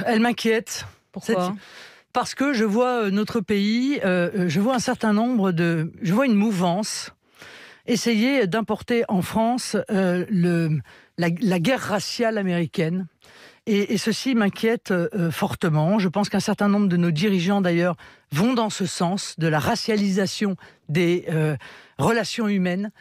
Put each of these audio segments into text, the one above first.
Elle m'inquiète. Pourquoi? Parce que je vois notre pays, je vois un certain nombre je vois une mouvance essayer d'importer en France la guerre raciale américaine. Et ceci m'inquiète fortement. Je pense qu'un certain nombre de nos dirigeants, d'ailleurs, vont dans ce sens, de la racialisation des relations humaines.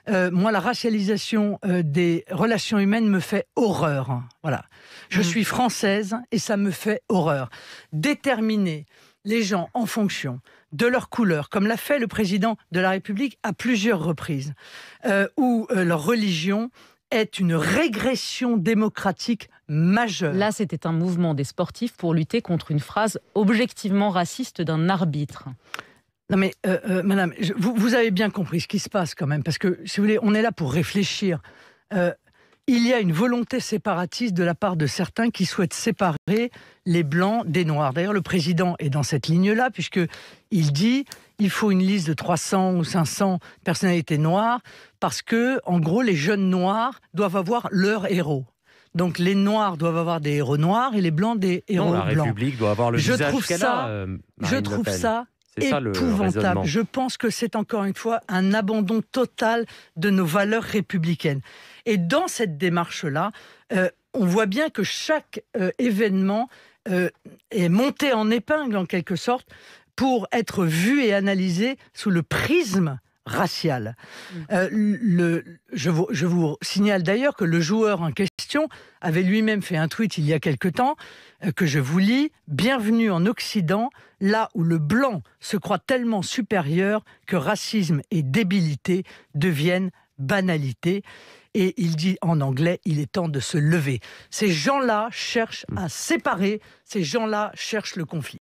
Moi, la racialisation des relations humaines me fait horreur. Voilà. Je suis française et ça me fait horreur. Déterminer les gens en fonction de leur couleur, comme l'a fait le président de la République à plusieurs reprises, ou leur religion, est une régression démocratique majeure. Là, c'était un mouvement des sportifs pour lutter contre une phrase objectivement raciste d'un arbitre. Non mais, madame, vous avez bien compris ce qui se passe quand même, parce que, si vous voulez, on est là pour réfléchir. Il y a une volonté séparatiste de la part de certains qui souhaitent séparer les Blancs des Noirs. D'ailleurs, le président est dans cette ligne-là, puisqu'il dit il faut une liste de 300 ou 500 personnalités noires, parce que, en gros, les jeunes Noirs doivent avoir leurs héros. Donc les Noirs doivent avoir des héros noirs et les Blancs des héros Non, la blancs. République doit avoir le visage qu'elle a, Je Marine trouve Le Pen. ça C'est ça le épouvantable. raisonnement. Je pense que c'est encore une fois un abandon total de nos valeurs républicaines. Et dans cette démarche-là, on voit bien que chaque événement est monté en épingle, en quelque sorte, pour être vu et analysé sous le prisme racial. Je vous signale d'ailleurs que le joueur en question avait lui-même fait un tweet il y a quelque temps, que je vous lis: « Bienvenue en Occident, là où le blanc se croit tellement supérieur que racisme et débilité deviennent banalité. » Et il dit en anglais, il est temps de se lever. Ces gens-là cherchent à séparer, ces gens-là cherchent le conflit.